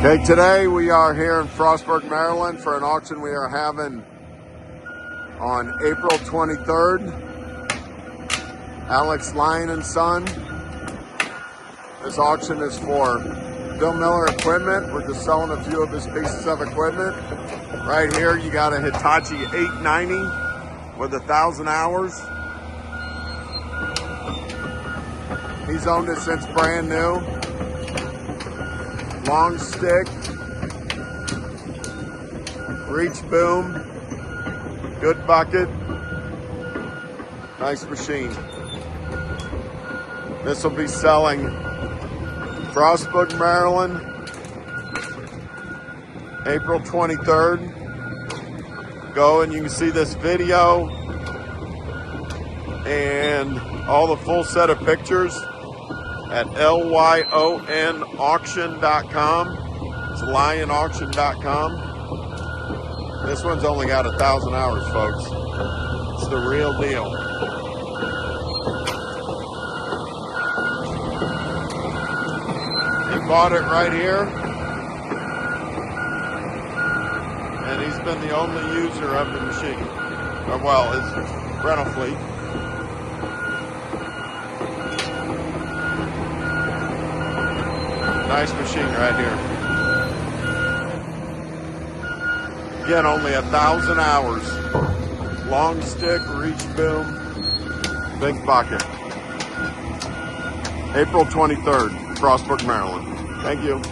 Okay, today we are here in Frostburg, Maryland for an auction we are having on April 23rd. Alex Lyon & Son. This auction is for Bill Miller equipment. We're just selling a few of his pieces of equipment. Right here you got a Hitachi 890 with 1,000 hours. He's owned it since brand new. Long stick, reach boom, good bucket, nice machine. This will be selling Frostburg, Maryland, April 23rd. Go and you can see this video and all the full set of pictures at lyonauction.com. It's lyonauction.com. This one's only got 1,000 hours, folks. It's the real deal. He bought it right here, and he's been the only user of the machine. Well, his rental fleet. Nice machine right here. Again, only 1,000 hours. Long stick, reach boom, big bucket. April 23rd, Frostburg, Maryland. Thank you.